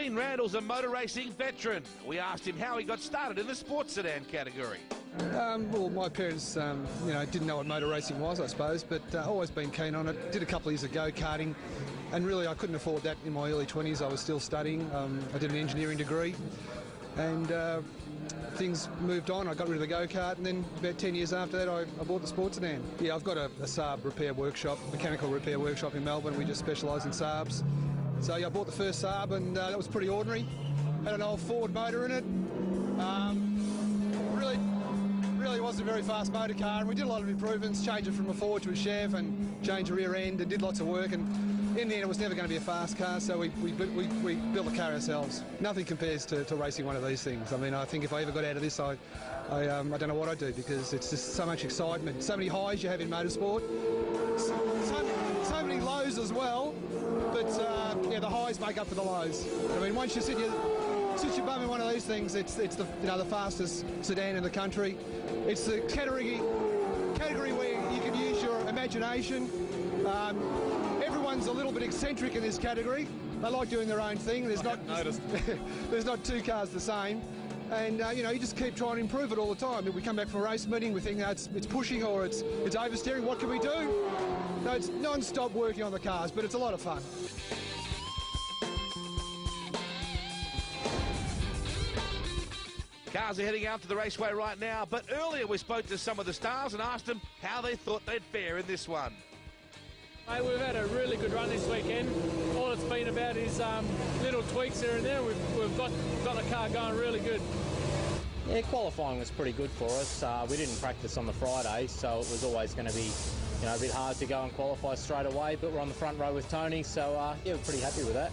Dean Randall's a motor racing veteran. We asked him how he got started in the sports sedan category. Well, my parents, didn't know what motor racing was, I suppose, but always been keen on it. Did a couple of years of go-karting, and really I couldn't afford that in my early 20s. I was still studying. I did an engineering degree, and things moved on. I got rid of the go-kart, and then about 10 years after that I bought the sports sedan. Yeah, I've got a Saab repair workshop, mechanical repair workshop in Melbourne. We just specialise in Saabs. So yeah, I bought the first Saab, and that was pretty ordinary. Had an old Ford motor in it. Really wasn't a very fast motor car, and we did a lot of improvements, changed it from a Ford to a Chev and changed the rear end and did lots of work, and in the end it was never going to be a fast car, so we built the car ourselves. Nothing compares to racing one of these things. I mean, I think if I ever got out of this, I don't know what I'd do, because it's just so much excitement, so many highs you have in motorsport, so many lows as well, but yeah, the highs make up for the lows. I mean, once you sit your bum in one of these things, it's the fastest sedan in the country. It's the category where you can use your imagination. Everyone's a little bit eccentric in this category. They like doing their own thing. There's not two cars the same. And you just keep trying to improve it all the time. If we come back from a race meeting, we think it's pushing or it's oversteering. What can we do? No, it's non-stop working on the cars, but it's a lot of fun. Cars are heading out to the raceway right now, but earlier we spoke to some of the stars and asked them how they thought they'd fare in this one. Hey, we've had a really good run this weekend. All it's been about is little tweaks here and there. We've got the car going really good. Yeah, qualifying was pretty good for us. We didn't practice on the Friday, so it was always going to be a bit hard to go and qualify straight away, but we're on the front row with Tony, so yeah, we're pretty happy with that.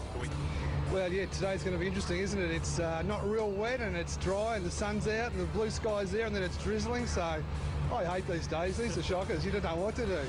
Well, yeah, today's going to be interesting, isn't it? It's not real wet and it's dry and the sun's out and the blue sky's there and then it's drizzling, so I hate these days. These are shockers. You don't know what to do.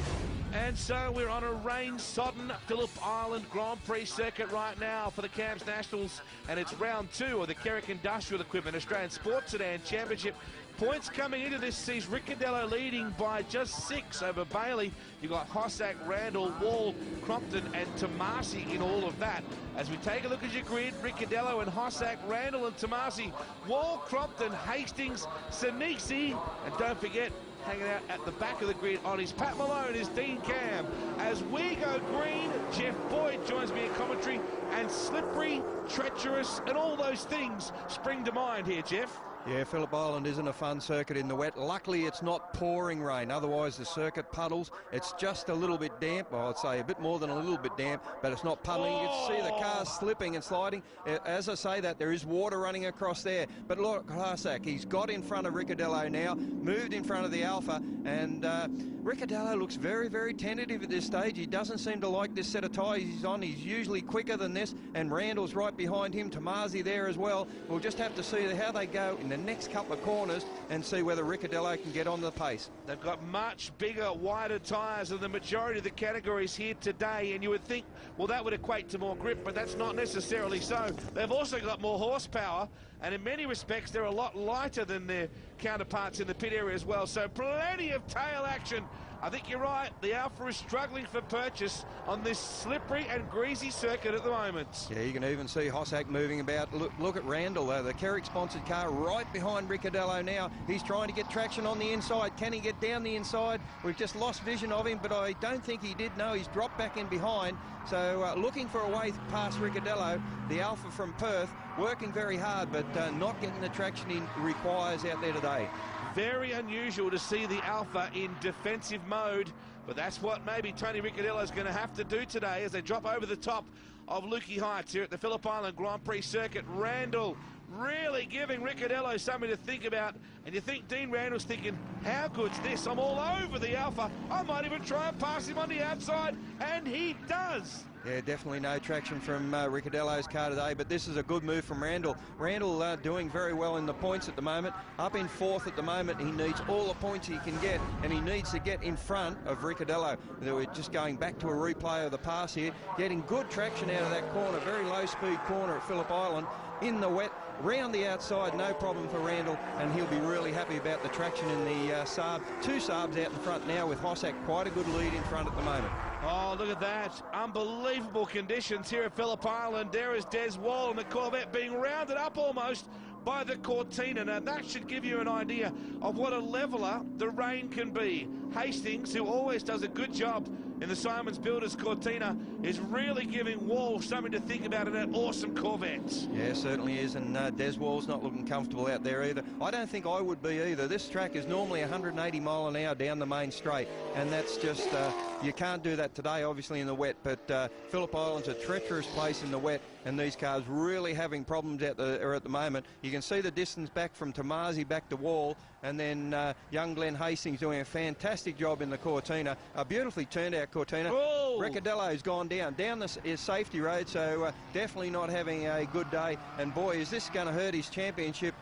And so we're on a rain-sodden Phillip Island Grand Prix circuit right now for the Cambs Nationals, and it's round 2 of the Kerrick Industrial Equipment Australian Sports Sedan Championship. Points coming into this sees Ricciardello leading by just 6 over Bailey. You've got Hossack, Randall, Wall, Crompton and Tomasi in all of that. As we take a look at your grid, Ricciardello and Hossack, Randall and Tomasi, Wall, Crompton, Hastings, Sinisi, and don't forget, hanging out at the back of the grid on his Pat Malone is Dean Cam. As we go green, Jeff Boyd joins me in commentary, and slippery, treacherous, and all those things spring to mind here, Jeff. Yeah, Phillip Island isn't a fun circuit in the wet. Luckily, it's not pouring rain. Otherwise, the circuit puddles. It's just a little bit damp. Well, I'd say a bit more than a little bit damp, but it's not puddling. You can see the cars slipping and sliding. As I say that, there is water running across there. But look, Hossack, he's got in front of Ricciardello now, moved in front of the Alpha, and Ricciardello looks very, very tentative at this stage. He doesn't seem to like this set of tyres he's on. He's usually quicker than this, and Randall's right behind him. Tomasi there as well. We'll just have to see how they go in the next couple of corners and see whether Ricciardello can get on the pace. They've got much bigger, wider tyres than the majority of the categories here today, and you would think, well, that would equate to more grip, but that's not necessarily so. They've also got more horsepower, and in many respects they're a lot lighter than their counterparts in the pit area as well, so plenty of tail action. I think you're right, the Alpha is struggling for purchase on this slippery and greasy circuit at the moment. Yeah, you can even see Hossack moving about. Look at Randall, the Kerrick-sponsored car right behind Ricciardello now. He's trying to get traction on the inside. Can he get down the inside? We've just lost vision of him, but I don't think he did. No, he's dropped back in behind. So looking for a way past Ricciardello, the Alpha from Perth, working very hard, but not getting the traction he requires out there today. Very unusual to see the Alpha in defensive mode, but that's what maybe Tony Ricciardello is going to have to do today as they drop over the top of Lukey Heights here at the Phillip Island Grand Prix circuit. Randall really giving Ricciardello something to think about, and you think Dean Randall's thinking, how good's this? I'm all over the Alpha. I might even try and pass him on the outside, and he does. Yeah, definitely no traction from Ricciardello's car today, but this is a good move from Randall. Randall doing very well in the points at the moment. Up in 4th at the moment. He needs all the points he can get, and he needs to get in front of Ricciardello. We're just going back to a replay of the pass here, getting good traction out of that corner, very low-speed corner at Phillip Island, in the wet, round the outside, no problem for Randall, and he'll be really happy about the traction in the Saab. 2 Saabs out in front now with Hossack, quite a good lead in front at the moment. Oh, look at that. Unbelievable conditions here at Phillip Island. There is Des Wall and the Corvette being rounded up almost by the Cortina. Now, that should give you an idea of what a leveller the rain can be. Hastings, who always does a good job in the Simons Builders Cortina, is really giving Wall something to think about in that awesome Corvette. Yeah, certainly is, and Des Wall's not looking comfortable out there either. I don't think I would be either. This track is normally 180 mile an hour down the main straight, and that's just, you can't do that today, obviously, in the wet, but Phillip Island's a treacherous place in the wet, and these cars really having problems at the moment. You can see the distance back from Tomasi back to Wall, and then young Glenn Hastings doing a fantastic job in the Cortina. A beautifully turned out Cortina. Oh! Ricciardello's gone down the safety road, so definitely not having a good day. And boy, is this going to hurt his championship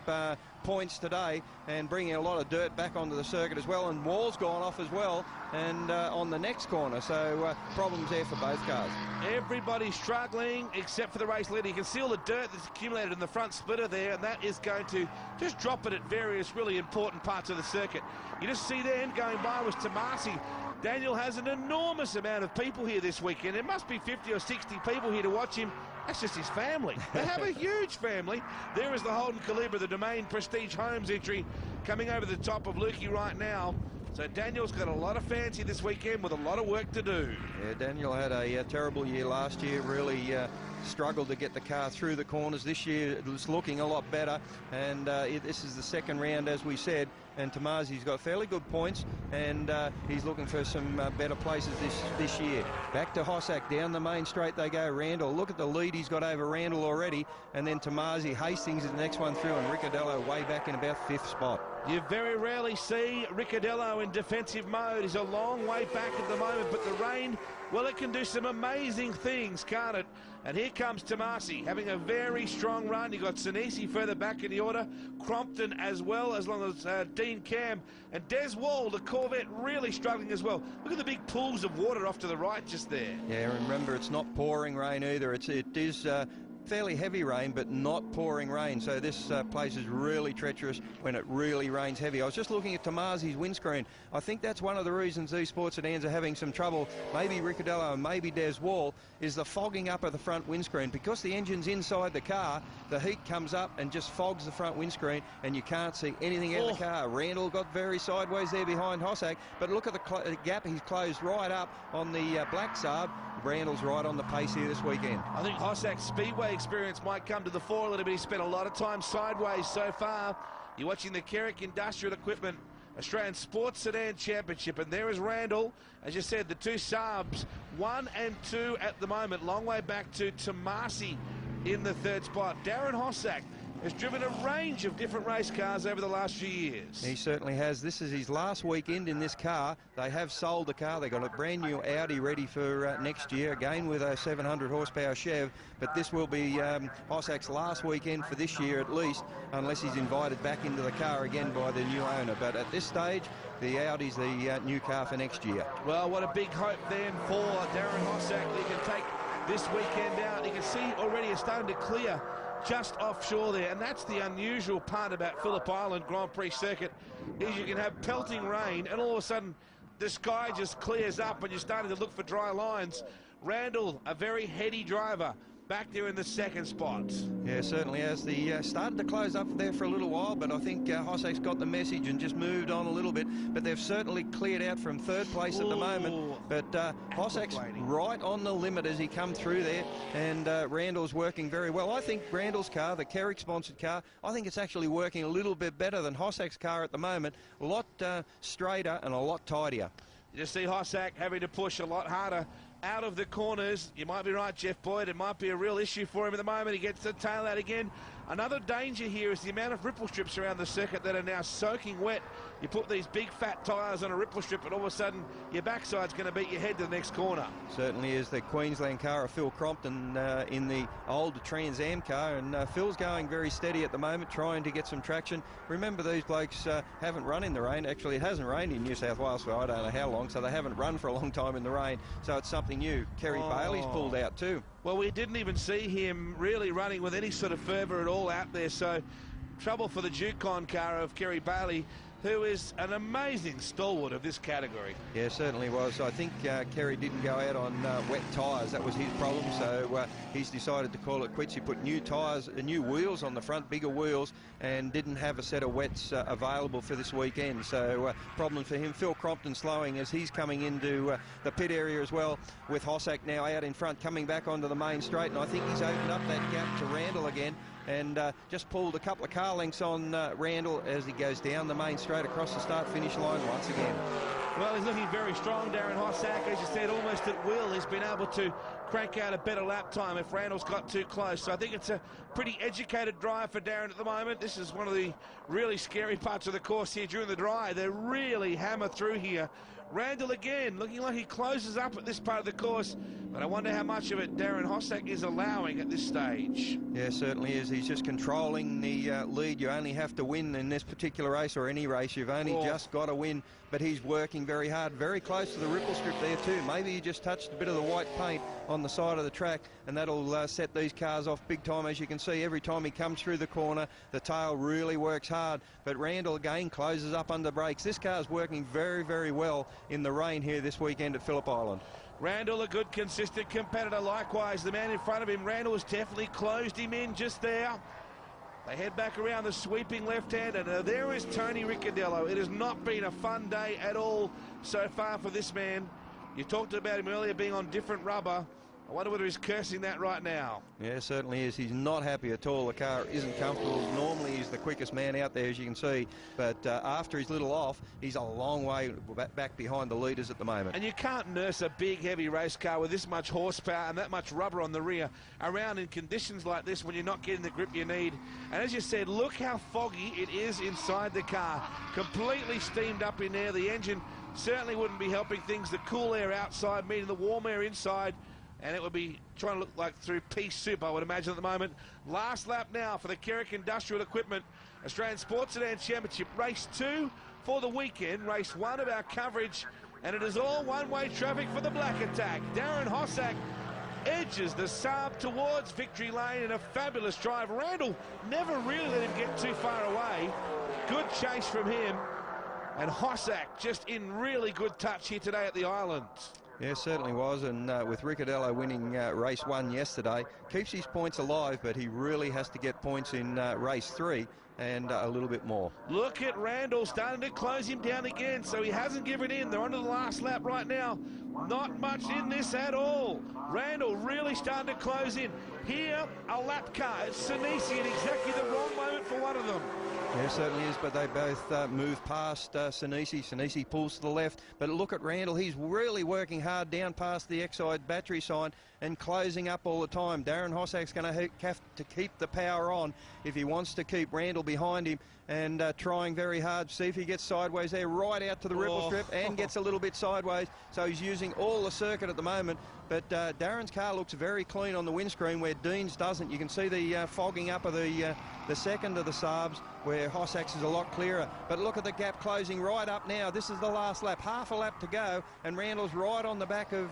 points today, and bringing a lot of dirt back onto the circuit as well. And Wall's gone off as well, and on the next corner, so problems there for both cars. Everybody's struggling except for the race leader. You can see all the dirt that's accumulated in the front splitter there, and that is going to just drop it at various really important parts of the circuit. You just see there going by was Tomasi. Daniel has an enormous amount of people here this weekend. There must be 50 or 60 people here to watch him. That's just his family. They have a huge family. There is the Holden Calibra, the Domain Prestige Homes entry, coming over the top of Lukey right now. So Daniel's got a lot of fancy this weekend with a lot of work to do. Yeah, Daniel had a terrible year last year, really struggled to get the car through the corners. This year it's looking a lot better, and this is the second round, as we said, and Tomasi's got fairly good points, and he's looking for some better places this year. Back to Hossack, down the main straight they go. Randall, look at the lead he's got over Randall already, and then Tomasi. Hastings is the next one through, and Ricciardello way back in about 5th spot. You very rarely see Ricciardello in defensive mode. He's a long way back at the moment, but the rain, well, it can do some amazing things, can't it? And here comes Tomasi, having a very strong run. You've got Sinisi further back in the order, Crompton as well, as long as Dean Cam. And Des Wall, the Corvette, really struggling as well. Look at the big pools of water off to the right just there. Yeah, remember, it's not pouring rain either. It is fairly heavy rain, but not pouring rain. So this place is really treacherous when it really rains heavy. I was just looking at Tomasi's windscreen. I think that's one of the reasons these sports sedans are having some trouble, maybe Ricciardello and maybe Des Wall, is the fogging up of the front windscreen. Because the engine's inside the car, the heat comes up and just fogs the front windscreen, and you can't see anything out of the car. Randall got very sideways there behind Hossack, but look at the gap he's closed right up on the black Saab. Randall's right on the pace here this weekend. I think Hossack's speedway experience might come to the fore a little bit. He spent a lot of time sideways so far. You're watching the Kerrick Industrial Equipment Australian Sports Sedan Championship, and there is Randall. As you said, the two Saabs, 1 and 2 at the moment. Long way back to Tomasi in the 3rd spot. Darren Hossack has driven a range of different race cars over the last few years. He certainly has. This is his last weekend in this car. They have sold the car. They got a brand new Audi ready for next year, again with a 700 horsepower Chev. But this will be Hossack's last weekend for this year at least, unless he's invited back into the car again by the new owner. But at this stage, the Audi's the new car for next year. Well, what a big hope then for Darren Hossack. He can take this weekend out. You can see already it's starting to clear just offshore there, and that's the unusual part about Phillip Island Grand Prix circuit, is you can have pelting rain and all of a sudden the sky just clears up and you're starting to look for dry lines. Randall, a very heady driver, back there in the 2nd spot. Yeah, certainly has. The started to close up there for a little while, but I think Hossack's got the message and just moved on a little bit. But they've certainly cleared out from 3rd place at the moment. But Hossack's right on the limit as he come through there, and Randall's working very well. I think Randall's car, the Kerrick-sponsored car, I think it's actually working a little bit better than Hossack's car at the moment. A lot straighter and a lot tidier. You just see Hossack having to push a lot harder out of the corners. You might be right, Jeff Boyd. It might be a real issue for him at the moment. He gets the tail out again. Another danger here is the amount of ripple strips around the circuit that are now soaking wet. You put these big fat tyres on a ripple strip and all of a sudden your backside's going to beat your head to the next corner. Certainly is. The Queensland car of Phil Crompton in the old Trans Am car, and Phil's going very steady at the moment, trying to get some traction. Remember, these blokes haven't run in the rain. Actually, it hasn't rained in New South Wales for I don't know how long, so they haven't run for a long time in the rain, so it's something new. Kerry Bailey's pulled out too. Well, we didn't even see him really running with any sort of fervour at all out there, so trouble for the Ducon car of Kerry Bailey, who is an amazing stalwart of this category. Yeah, certainly was. I think Kerry didn't go out on wet tyres. That was his problem, so he's decided to call it quits. He put new tyres, new wheels on the front, bigger wheels, and didn't have a set of wets available for this weekend. So problem for him. Phil Crompton slowing as he's coming into the pit area as well, with Hossack now out in front, coming back onto the main straight, and I think he's opened up that gap to Randall again, and just pulled a couple of car lengths on Randall as he goes down the main straight across the start-finish line once again. Well, he's looking very strong, Darren Hossack, as you said, almost at will. He's been able to crank out a better lap time if Randall's got too close. So I think it's a pretty educated drive for Darren at the moment. This is one of the really scary parts of the course here during the dry. They really hammer through here. Randall again, looking like he closes up at this part of the course, but I wonder how much of it Darren Hossack is allowing at this stage. Yeah, certainly is. He's just controlling the lead. You only have to win in this particular race, or any race. You've only just got to win, but he's working very hard, very close to the ripple strip there too. Maybe he just touched a bit of the white paint on the side of the track, and that'll set these cars off big time. As you can see, every time he comes through the corner, the tail really works hard, but Randall again closes up under brakes. This car's working very, very well in the rain here this weekend at Phillip Island. Randall, a good, consistent competitor. Likewise, the man in front of him, Randall, has definitely closed him in just there. They head back around the sweeping left hand, and there is Tony Ricciardello. It has not been a fun day at all so far for this man. You talked about him earlier being on different rubber. I wonder whether he's cursing that right now. Yeah, certainly is. He's not happy at all. The car isn't comfortable. Normally he's the quickest man out there, as you can see, but after his little off, he's a long way back behind the leaders at the moment. And you can't nurse a big, heavy race car with this much horsepower and that much rubber on the rear around in conditions like this when you're not getting the grip you need. And as you said, look how foggy it is inside the car. Completely steamed up in there. The engine certainly wouldn't be helping things. The cool air outside meeting the warm air inside, and it would be trying to look like through pea soup, I would imagine, at the moment. Last lap now for the Kerrick Industrial Equipment Australian Sports Sedan Championship. Race 2 for the weekend, race 1 of our coverage, and it is all one-way traffic for the Black Attack. Darren Hossack edges the Saab towards victory lane in a fabulous drive. Randall never really let him get too far away. Good chase from him, and Hossack just in really good touch here today at the island. Yeah, certainly was, and with Ricciardello winning race 1 yesterday, keeps his points alive, but he really has to get points in race 3 and a little bit more. Look at Randall starting to close him down again, so he hasn't given in. They're on to the last lap right now. Not much in this at all. Randall really starting to close in. Here, a lap car. It's Sinisi in exactly the wrong moment for one of them. Yeah, certainly is, but they both move past Sinisi. Sinisi pulls to the left, but look at Randall. He's really working hard down past the Exide battery sign and closing up all the time. Darren Hossack's going to have to keep the power on if he wants to keep Randall behind him, and trying very hard. See if he gets sideways there, right out to the ripple strip, and gets a little bit sideways. So he's using all the circuit at the moment, but Darren's car looks very clean on the windscreen where Dean's doesn't. You can see the fogging up of the second of the Saabs, where Hossack's is a lot clearer. But look at the gap closing right up now. This is the last lap, half a lap to go, and Randall's right on the back of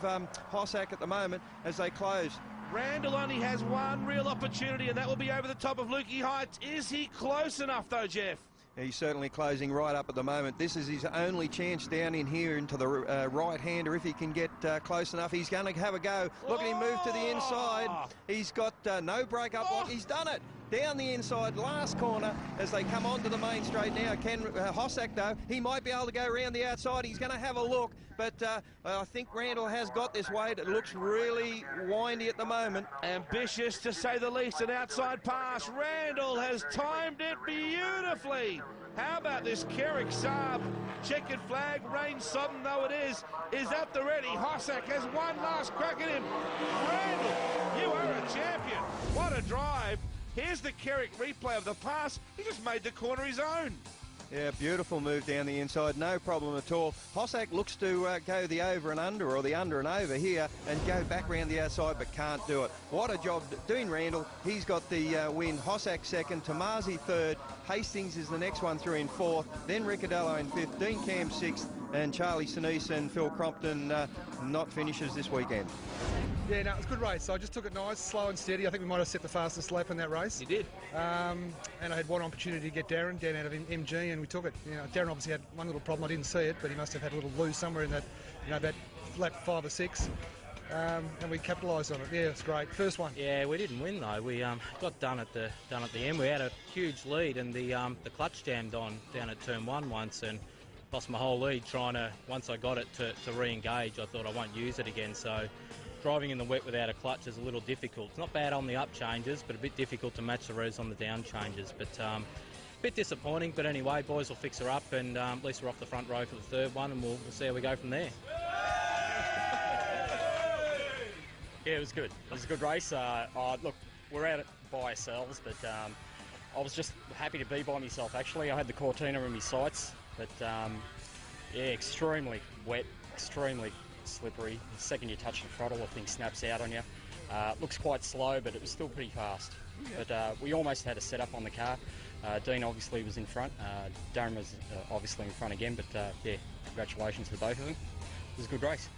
Hossack at the moment as they close. Randall only has one real opportunity, and that will be over the top of Lukey Heights. Is he close enough, though, Jeff? He's certainly closing right up at the moment. This is his only chance down in here into the right-hander. If he can get close enough, he's going to have a go. Look at him move to the inside. He's got no break-up lock. He's done it. Down the inside, last corner, as they come onto the main straight now. Hossack, though, he might be able to go around the outside. He's going to have a look, but I think Randall has got this weight. It looks really windy at the moment. Ambitious, to say the least, an outside pass. Randall has timed it beautifully. How about this Kerrick Saab? Checkered flag, rain sodden though it is at the ready. Hossack has one last crack at him. Randall, you are a champion. What a drive. Here's the Kerrick replay of the pass. He just made the corner his own. Yeah, beautiful move down the inside, no problem at all. Hossack looks to go the over and under, or the under and over here, and go back round the outside, but can't do it. What a job doing, Randall. He's got the win. Hossack second, Tomasi third, Hastings is the next one through in fourth, then Ricciardello in fifth, Dean Cam sixth, and Charlie Sinise and Phil Crompton not finishers this weekend. Yeah, no, it was a good race. So I just took it nice, slow and steady. I think we might have set the fastest lap in that race. You did. And I had one opportunity to get Darren down out of MG, and we took it. You know, Darren obviously had one little problem. I didn't see it, but he must have had a little lose somewhere in that, that lap 5 or 6. And we capitalised on it. Yeah, it's great. First one. Yeah, we didn't win though. We got done at the end. We had a huge lead, and the clutch jammed on down at turn 1 once, and lost my whole lead trying to. Once I got it to re-engage, I thought I won't use it again. So driving in the wet without a clutch is a little difficult. It's not bad on the up changes, but a bit difficult to match the res on the down changes. But a bit disappointing. But anyway, boys will fix her up, and at least we're off the front row for the third one, and we'll see how we go from there. Yeah, it was good. It was a good race. Look, we're out by ourselves, but I was just happy to be by myself, actually. I had the Cortina in my sights, but yeah, extremely wet, extremely slippery. The second you touch the throttle, the thing snaps out on you. Looks quite slow, but it was still pretty fast. But we almost had a setup on the car. Dean obviously was in front. Darren was obviously in front again, but yeah, congratulations to both of them. It was a good race.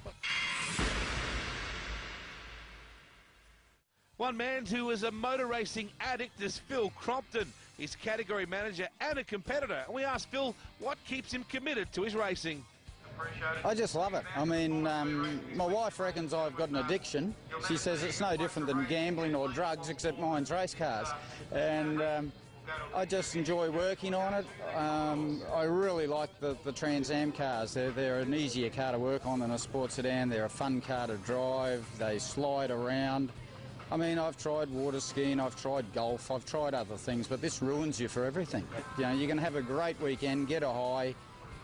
One man who is a motor racing addict is Phil Crompton. He's category manager and a competitor. And we asked Phil what keeps him committed to his racing. I just love it. I mean, my wife reckons I've got an addiction. She says it's no different than gambling or drugs, except mine's race cars. And I just enjoy working on it. I really like the Trans Am cars. They're an easier car to work on than a sports sedan. They're a fun car to drive. They slide around. I mean, I've tried water skiing, I've tried golf, I've tried other things, but this ruins you for everything. You know, you can have a great weekend, get a high,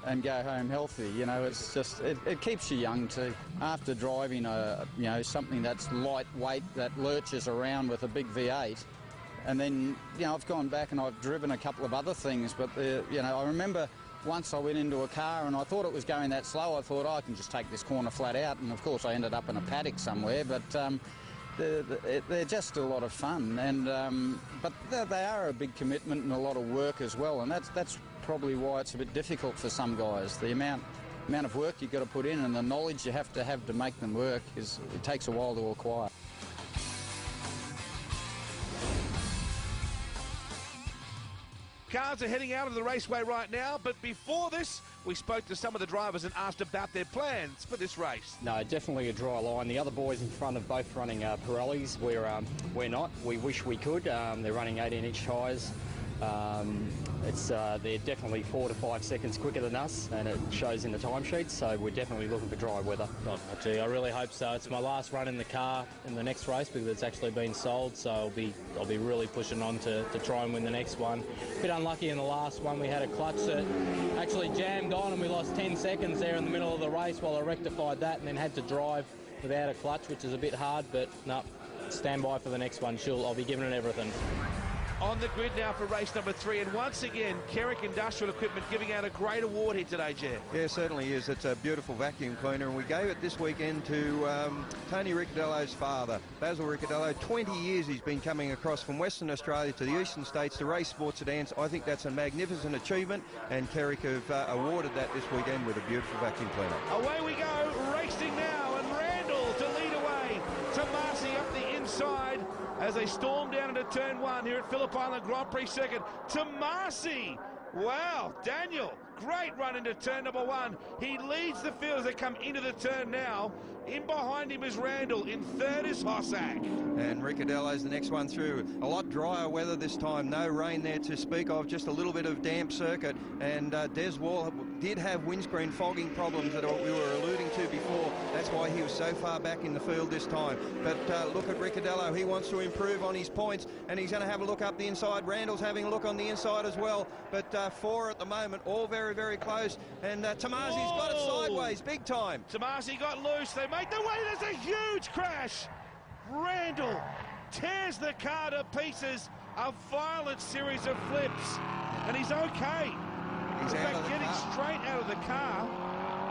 and go home healthy. You know, it's just, it keeps you young too. After driving something that's lightweight, that lurches around with a big V8, and then, you know, I've gone back and I've driven a couple of other things, but, I remember once I went into a car and I thought it was going that slow. I thought, I can just take this corner flat out, and of course I ended up in a paddock somewhere, but they're just a lot of fun, and but they are a big commitment and a lot of work as well, and that's probably why it's a bit difficult for some guys. The amount of work you've got to put in and the knowledge you have to make them work it takes a while to acquire. Cars are heading out of the raceway right now, but before this, we spoke to some of the drivers and asked about their plans for this race. No, definitely a dry line. The other boys in front are both running Pirellis. We're not. We wish we could. They're running 18-inch tyres. They're definitely 4 to 5 seconds quicker than us, and it shows in the timesheet, so we're definitely looking for dry weather. Gee, I really hope so. It's my last run in the car in the next race because it's actually been sold, so I'll be really pushing on to try and win the next one. A bit unlucky in the last one. We had a clutch that actually jammed on and we lost 10 seconds there in the middle of the race while I rectified that and then had to drive without a clutch, which is a bit hard, but no, stand by for the next one. I'll be giving it everything. On the grid now for race number 3, and once again, Kerrick Industrial Equipment giving out a great award here today, Jeff. Yeah, it certainly is. It's a beautiful vacuum cleaner, and we gave it this weekend to Tony Riccadello's father, Basil Riccadello. 20 years he's been coming across from Western Australia to the eastern states to race sports sedans. I think that's a magnificent achievement, and Kerrick have awarded that this weekend with a beautiful vacuum cleaner. Away we go, racing now, and Randall to lead away. Tomasi up the inside as they storm down into turn 1 here at Phillip Island Grand Prix Circuit. Tomasi, wow, Daniel, great run into turn number 1. He leads the field as they come into the turn now. In behind him is Randall. In third is Hossack. And Riccadello's the next one through. A lot drier weather this time. No rain there to speak of. Just a little bit of damp circuit. And Des Wall did have windscreen fogging problems that we were alluding to before. That's why he was so far back in the field this time. But look at Riccadello. He wants to improve on his points, and he's going to have a look up the inside. Randall's having a look on the inside as well. But 4 at the moment, all very, very close. And Tomasi's got it sideways, big time. Tomasi got loose. They make the way. There's a huge crash. Randall tears the car to pieces. A violent series of flips. And he's okay. He's in fact, getting straight out of the car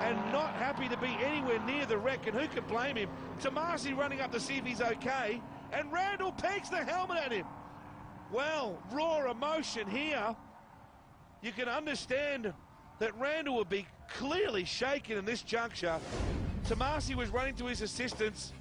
and not happy to be anywhere near the wreck, and who could blame him? Tomasi running up to see if he's okay, and Randall pegs the helmet at him. Well, raw emotion here. You can understand that Randall would be clearly shaken in this juncture. Tomasi was running to his assistance.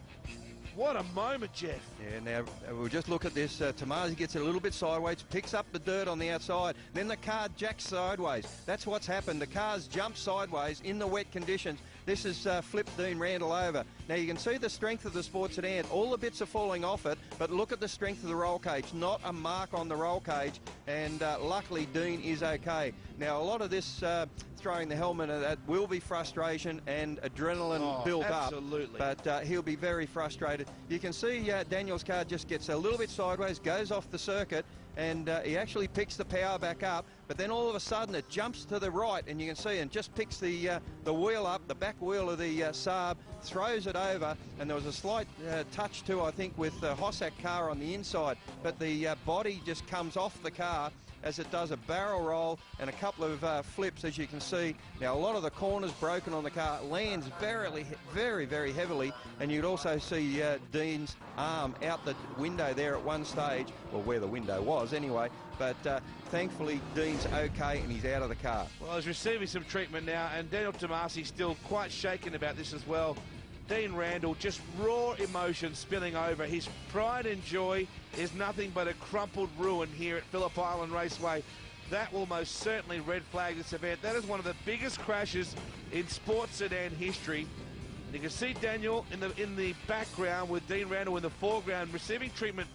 What a moment, Jeff. Yeah, now we'll just look at this. Tomasi gets it a little bit sideways, picks up the dirt on the outside. Then the car jacks sideways. That's what's happened. The car's jumped sideways in the wet conditions. This has flipped Dean Randall over. Now you can see the strength of the Sport Sedan. All the bits are falling off it, but look at the strength of the roll cage. Not a mark on the roll cage, and luckily Dean is okay. Now a lot of this throwing the helmet, that will be frustration and adrenaline built absolutely. up. But he'll be very frustrated. You can see Daniel's car just gets a little bit sideways, goes off the circuit, and he actually picks the power back up, but then all of a sudden it jumps to the right, and you can see, and just picks the wheel up, the back wheel of the Saab, throws it over, and there was a slight touch too, I think, with the Hossack car on the inside, but the body just comes off the car as it does a barrel roll and a couple of flips, as you can see. Now, a lot of the corners broken on the car, lands very, very heavily, and you'd also see Dean's arm out the window there at one stage, or where the window was anyway, but thankfully Dean's okay and he's out of the car. Well, he's receiving some treatment now, and Daniel Tomasi still quite shaken about this as well. Dean Randall, just raw emotion spilling over. His pride and joy is nothing but a crumpled ruin here at Phillip Island Raceway. That will most certainly red flag this event. That is one of the biggest crashes in sports sedan history. And you can see Daniel in the background with Dean Randall in the foreground receiving treatment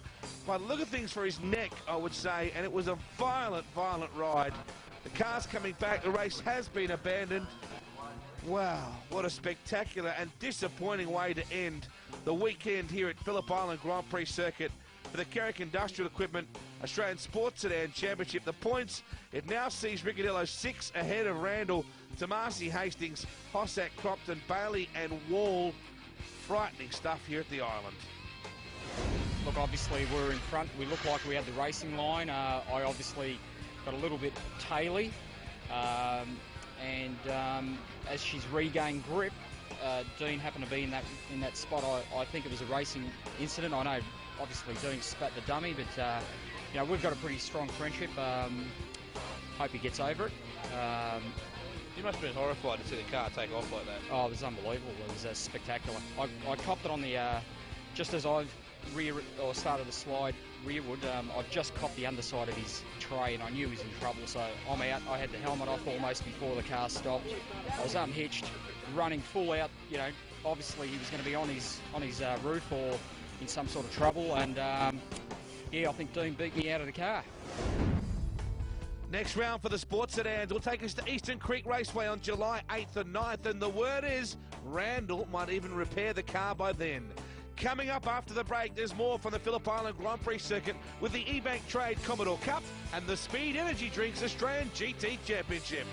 by the look of things for his neck, I would say, and it was a violent ride. The car's coming back. The race has been abandoned. Wow, what a spectacular and disappointing way to end the weekend here at Phillip Island Grand Prix Circuit for the Kerrick Industrial Equipment Australian Sports Sedan Championship. The points, it now sees Ricciardello 6 ahead of Randall, Tomasi, Hastings, Hossack, Crompton, Bailey and Wall. Frightening stuff here at the island. Look, obviously we're in front. We look like we had the racing line. I obviously got a little bit taily. As she's regained grip, Dean happened to be in that spot. I think it was a racing incident. I know, obviously, Dean spat the dummy, but you know, we've got a pretty strong friendship. Hope he gets over it. You must have been horrified to see the car take off like that. Oh, it was unbelievable. It was spectacular. I copped it on the just as I started to slide rearward. I just copped the underside of his tray, and I knew he was in trouble. So I'm out. I had the helmet off almost before the car stopped. I was unhitched, running full out. You know, obviously he was going to be on his roof or in some sort of trouble. And yeah, I think Dean beat me out of the car. Next round for the sports sedans will take us to Eastern Creek Raceway on July 8th and 9th, and the word is Randall might even repair the car by then. Coming up after the break, there's more from the Phillip Island Grand Prix Circuit with the eBank Trade Commodore Cup and the Speed Energy Drinks Australian GT Championship.